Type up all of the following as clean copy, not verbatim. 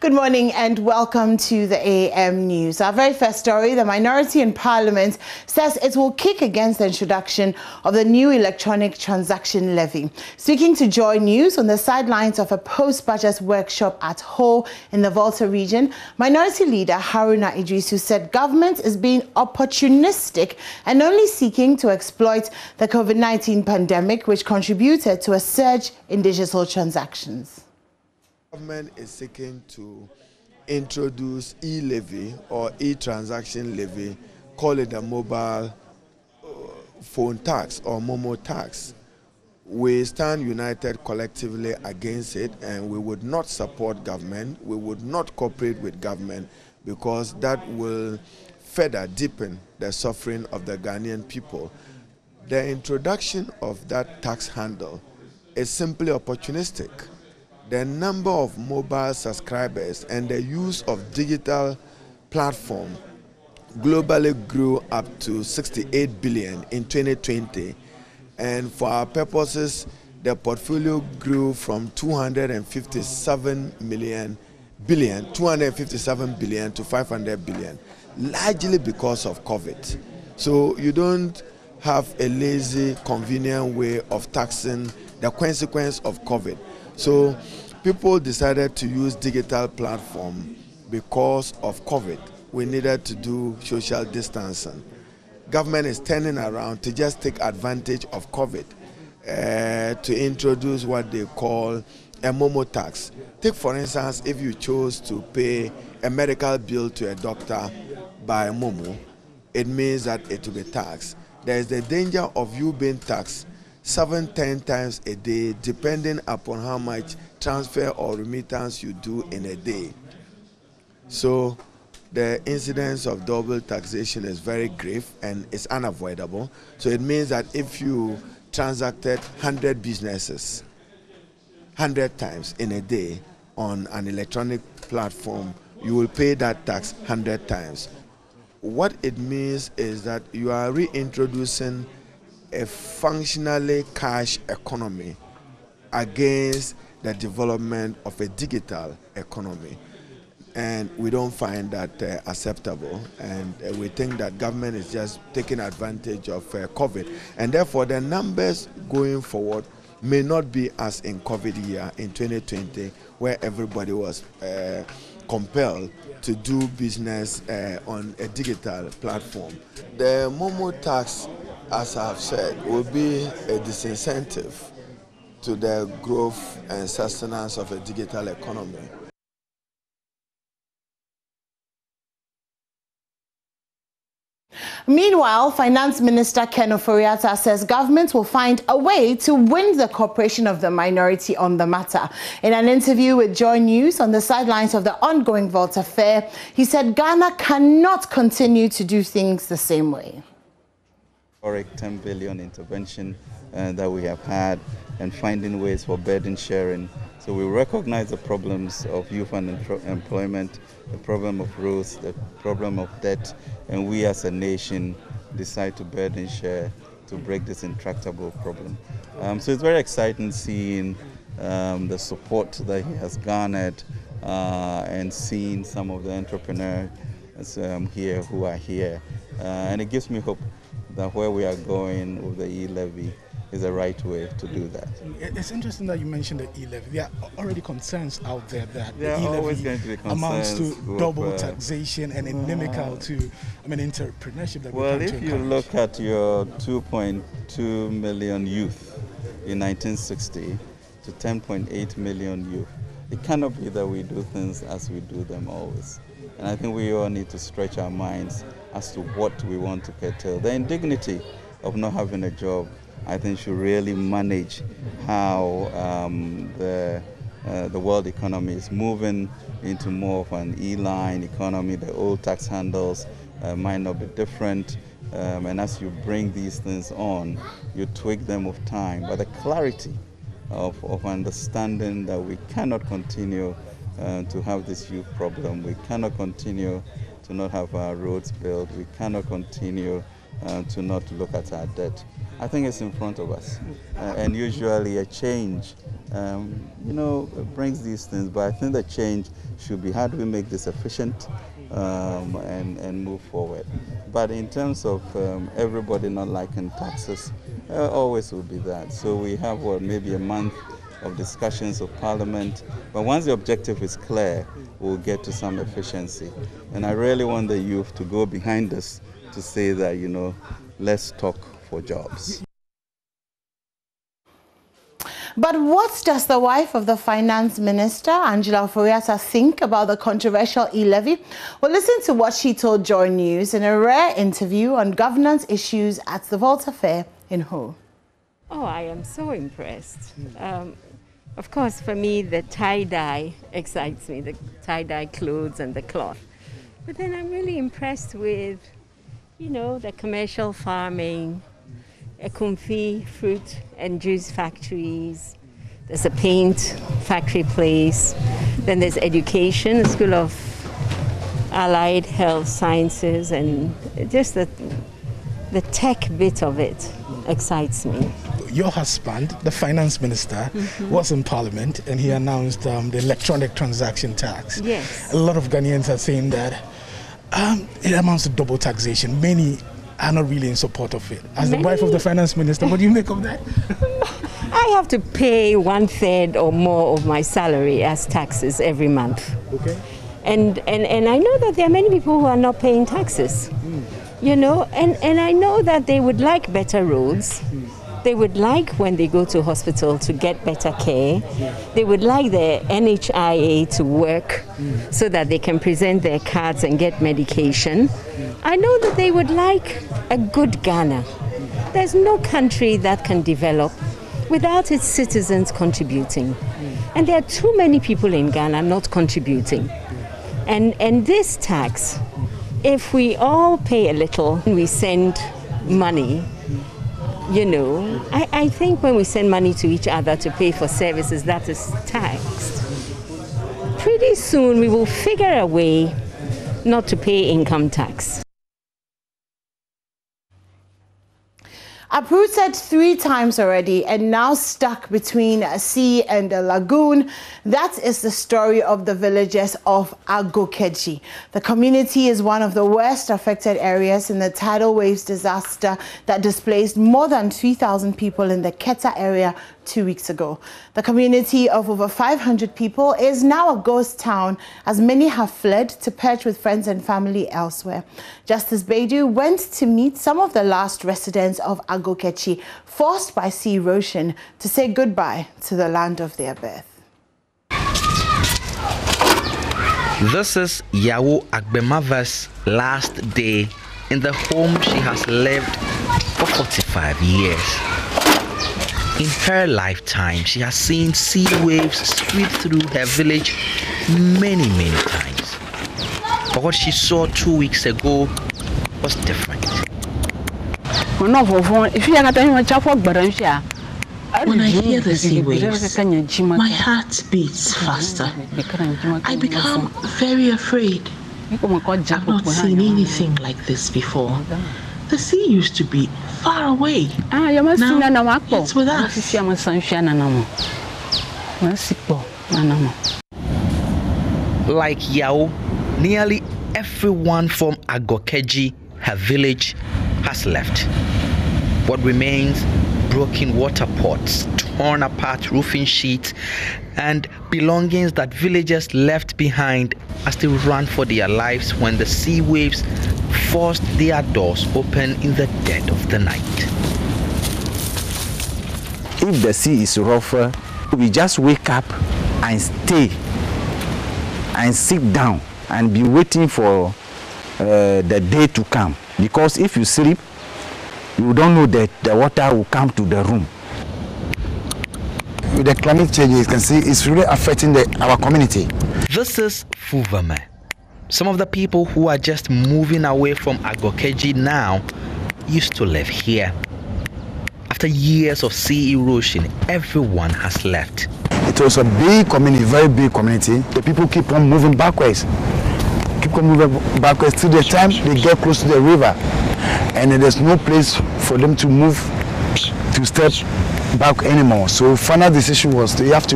Good morning and welcome to the AM News. Our very first story, the minority in Parliament says it will kick against the introduction of the new electronic transaction levy. Speaking to Joy News on the sidelines of a post-budget workshop at Ho in the Volta region, Minority Leader Haruna Idrisu said government is being opportunistic and only seeking to exploit the COVID-19 pandemic, which contributed to a surge in digital transactions. Government is seeking to introduce E-LEVY or e-transaction levy, call it a mobile phone tax or Momo tax. We stand united collectively against it, and we would not support government. We would not cooperate with government because that will further deepen the suffering of the Ghanaian people. The introduction of that tax handle is simply opportunistic. The number of mobile subscribers and the use of digital platform globally grew up to 68 billion in 2020, and for our purposes the portfolio grew from 257 billion to 500 billion, largely because of COVID. So you don't have a lazy, convenient way of taxing the consequence of COVID. So people decided to use digital platform because of COVID. We needed to do social distancing. Government is turning around to just take advantage of COVID to introduce what they call a Momo tax. Take for instance, if you chose to pay a medical bill to a doctor by Momo, it means that it will be taxed. There is the danger of you being taxed 7-10 times a day, depending upon how much transfer or remittance you do in a day. So the incidence of double taxation is very grave and it's unavoidable. So it means that if you transacted 100 businesses 100 times in a day on an electronic platform, you will pay that tax 100 times. What it means is that you are reintroducing a functionally cash economy against the development of a digital economy, and we don't find that acceptable, and we think that government is just taking advantage of COVID, and therefore the numbers going forward may not be as in COVID year in 2020 where everybody was compelled to do business on a digital platform. The Momo tax, as I've said, will be a disincentive to the growth and sustenance of a digital economy. Meanwhile, Finance Minister Ken Ofori-Atta says government will find a way to win the cooperation of the minority on the matter. In an interview with Joy News on the sidelines of the ongoing Volta Fair, he said Ghana cannot continue to do things the same way. 10 billion intervention that we have had, and finding ways for burden sharing. So we recognize the problems of youth unemployment, the problem of growth, the problem of debt, and we as a nation decide to burden share to break this intractable problem. So it's very exciting seeing the support that he has garnered and seeing some of the entrepreneurs here who are here. And it gives me hope that where we are going with the E-LEVY is the right way to do that. It's interesting that you mentioned the E-LEVY. There are already concerns out there that the E-LEVY amounts to double taxation and inimical to entrepreneurship. That well, if you look at your 2.2 million youth in 1960 to 10.8 million youth, it cannot be that we do things as we do them always. And I think we all need to stretch our minds as to what we want to curtail. The indignity of not having a job, I think, should really manage how the world economy is moving into more of an E-line economy. The old tax handles might not be different, and as you bring these things on, you tweak them with time. But the clarity of understanding that we cannot continue to have this youth problem, we cannot continue to not have our roads built, we cannot continue to not look at our debt. I think it's in front of us, and usually a change you know, brings these things. But I think the change should be how do we make this efficient and move forward. But in terms of everybody not liking taxes, always will be that. So we have maybe a month of discussions of Parliament, but once the objective is clear, we'll get to some efficiency. And I really want the youth to go behind us to say that, you know, let's talk for jobs. But what does the wife of the Finance Minister, Angela Ofori-Atta, think about the controversial E-LEVY? Well, listen to what she told Joy News in a rare interview on governance issues at the Volta Fair in Ho. Oh, I am so impressed. Of course, for me, the tie-dye excites me, the tie-dye clothes and the cloth. But then I'm really impressed with, you know, the commercial farming, Ekumfi fruit and juice factories. There's a paint factory place. Then there's education, the School of Allied Health Sciences, and just the tech bit of it excites me. Your husband, the finance minister, was in Parliament and he announced the electronic transaction tax. Yes. A lot of Ghanaians are saying that it amounts to double taxation. Many are not really in support of it. As the wife of the finance minister, what do you make of that? I have to pay 1/3 or more of my salary as taxes every month. Okay. And I know that there are many people who are not paying taxes. You know, and I know that they would like better roads. They would like, when they go to hospital, to get better care. They would like their NHIA to work so that they can present their cards and get medication. I know that they would like a good Ghana. There's no country that can develop without its citizens contributing. And there are too many people in Ghana not contributing. And this tax, if we all pay a little, we send money, you know, I think when we send money to each other to pay for services that is taxed, pretty soon we will figure a way not to pay income tax. Uprooted 3 times already and now stuck between a sea and a lagoon. That is the story of the villagers of Agokeji. The community is one of the worst affected areas in the tidal waves disaster that displaced more than 3,000 people in the Keta area 2 weeks ago. The community of over 500 people is now a ghost town as many have fled to perch with friends and family elsewhere. Justice Baidu went to meet some of the last residents of Agokeji, forced by sea erosion to say goodbye to the land of their birth. This is Yawo Agbemava's last day in the home she has lived for 45 years. In her lifetime, she has seen sea waves sweep through her village many times. But what she saw 2 weeks ago was different. When I hear the sea waves, my heart beats faster. I become very afraid. I've not seen anything like this before. The sea used to be far away. Now it's with us. Like Yao, nearly everyone from Agokeji, her village, has left. What remains? Broken water pots, torn apart roofing sheets, and belongings that villagers left behind as they ran for their lives when the sea waves forced their doors open in the dead of the night. If the sea is rougher, we just wake up and stay and sit down and be waiting for the day to come. Because if you sleep, you don't know that the water will come to the room. With the climate change, you can see it's really affecting our community. This is Fuvame. Some of the people who are just moving away from Agokeji now used to live here. After years of sea erosion, everyone has left. It was a big community, very big community. The people keep on moving backwards. Keep on moving backwards till the time they get close to the river. And there's no place for them to move, to step back anymore. So final decision was they have to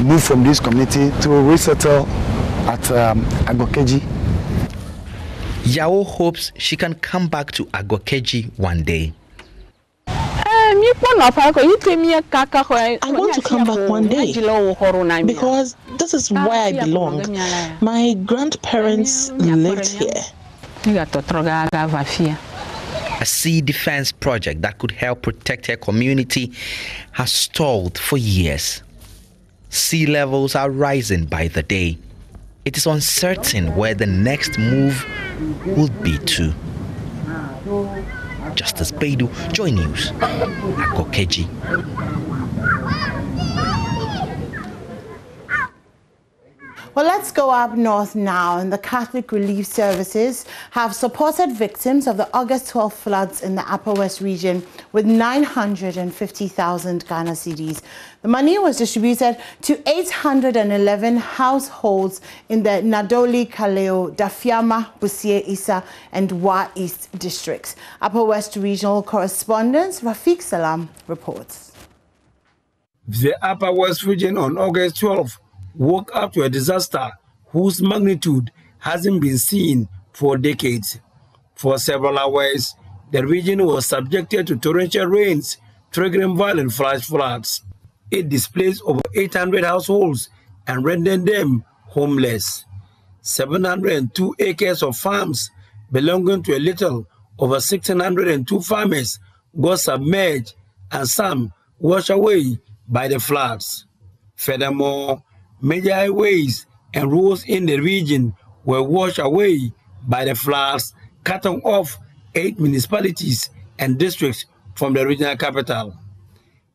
move from this community to resettle at Agokeji. Yao hopes she can come back to Agokeji one day. I want to come back one day because this is where I belong. My grandparents lived here. A sea defense project that could help protect her community has stalled for years. Sea levels are rising by the day. It is uncertain where the next move will be to. Justice Baidu, Joy News, Agokeji. Well, let's go up north now. And the Catholic Relief Services have supported victims of the August 12 floods in the Upper West region with 950,000 Ghana cedis. The money was distributed to 811 households in the Nadoli, Kaleo, Dafiama, Busie, Isa, and Wa East districts. Upper West Regional Correspondent Rafiq Salam reports. The Upper West region on August 12 woke up to a disaster whose magnitude hasn't been seen for decades. For several hours, the region was subjected to torrential rains, triggering violent flash floods. It displaced over 800 households and rendered them homeless. 702 acres of farms belonging to a little over 1,602 farmers got submerged and some washed away by the floods. Furthermore, major highways and roads in the region were washed away by the floods, cutting off 8 municipalities and districts from the regional capital.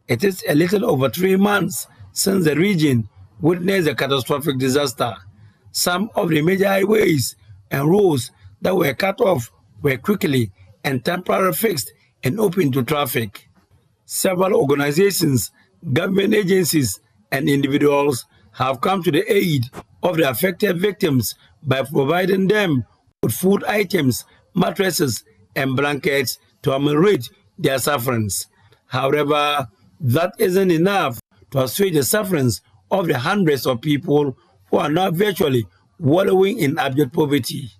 It is a little over 3 months since the region witnessed a catastrophic disaster. Some of the major highways and roads that were cut off were quickly and temporarily fixed and open to traffic. Several organizations, government agencies, and individuals have come to the aid of the affected victims by providing them with food items, mattresses, and blankets to ameliorate their sufferings. However, that isn't enough to assuage the sufferings of the hundreds of people who are now virtually wallowing in abject poverty.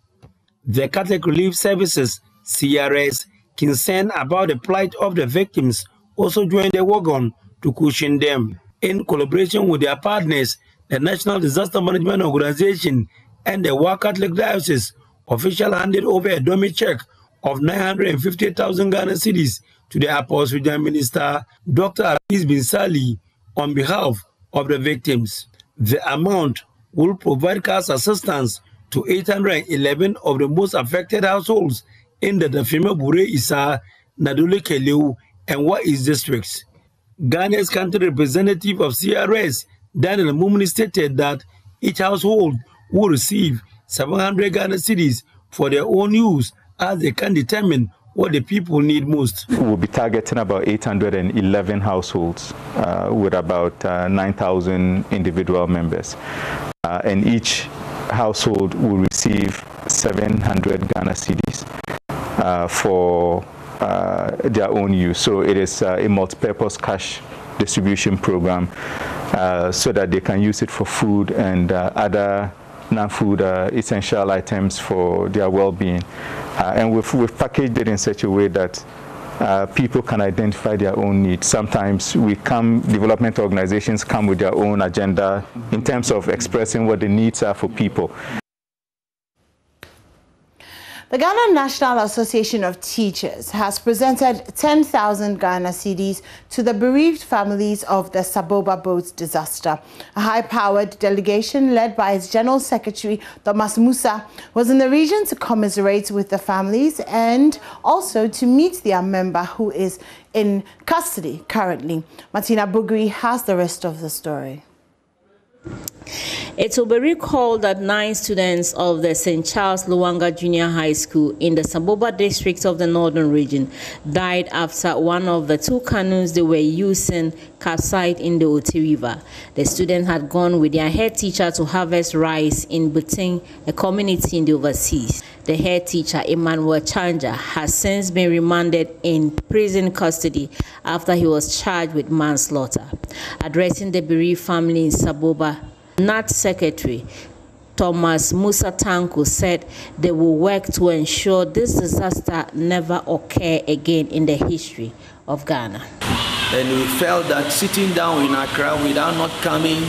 The Catholic Relief Services, CRS, concerned about the plight of the victims, also joined the wagon to cushion them. In collaboration with their partners, the National Disaster Management Organization and the Wa Catholic Diocese, officials handed over a dummy check of 950,000 Ghana cedis to the Apostle Regional Minister, Dr. Aziz Bin Sali, on behalf of the victims. The amount will provide cash assistance to 811 of the most affected households in the Dafima Bure Isa, Nadole Keleu, and Wa East districts. Ghana's country representative of CRS, Daniel Mumni, stated that each household will receive 700 Ghana cedis for their own use, as they can determine what the people need most. We'll be targeting about 811 households with about 9,000 individual members. And each household will receive 700 Ghana cedis for their own use. So it is a multi-purpose cash distribution program so that they can use it for food and other non-food essential items for their well-being. And we've packaged it in such a way that people can identify their own needs. Sometimes development organizations come with their own agenda in terms of expressing what the needs are for people. The Ghana National Association of Teachers has presented 10,000 Ghana cedis to the bereaved families of the SABOBA boat disaster. A high-powered delegation led by its General Secretary, Thomas Musa, was in the region to commiserate with the families and also to meet their member who is in custody currently. Martina Bugri has the rest of the story. It will be recalled that 9 students of the St. Charles Luanga Junior High School in the SABOBA district of the Northern Region died after one of the 2 canoes they were using capsized in the Oti River. The students had gone with their head teacher to harvest rice in Buting, a community in the overseas. The the head teacher, Emmanuel Chanja, has since been remanded in prison custody after he was charged with manslaughter. Addressing the bereaved family in Saboba, NAT Secretary Thomas Musa Tanku said they will work to ensure this disaster never occur again in the history of Ghana. And we felt that sitting down in Accra without not coming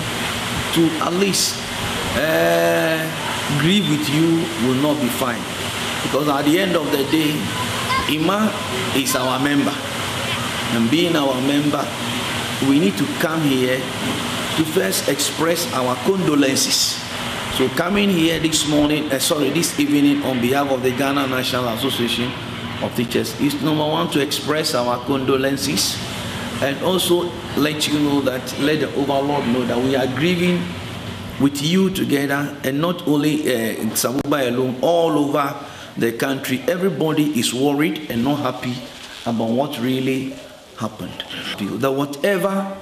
to at least grieve with you will not be fine. Because at the end of the day, Ima is our member. And being our member, we need to come here to first express our condolences. So coming here this evening on behalf of the Ghana National Association of Teachers is number one, to express our condolences and also let you know that, let the Overlord know that we are grieving with you together, and not only in Saboba alone, all over the country. Everybody is worried and not happy about what really happened. That whatever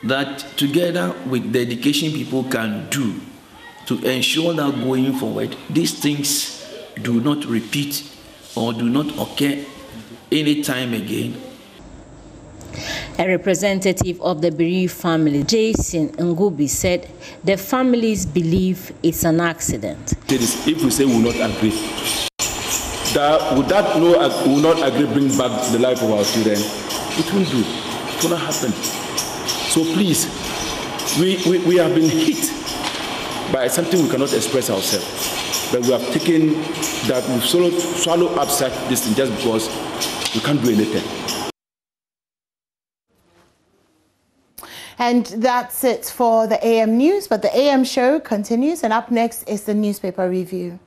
that together with the education people can do to ensure that going forward, these things do not repeat or do not occur any time again. A representative of the bereaved family, Jason Ngubi, said the families believe it's an accident. If we say we will not agree, will not agree bring back the life of our children? It will do. It will not happen. So please, we have been hit by something we cannot express ourselves. But we have taken that, we've swallowed upset this thing just because we can't do anything. And that's it for the AM News, but the AM show continues, and up next is the newspaper review.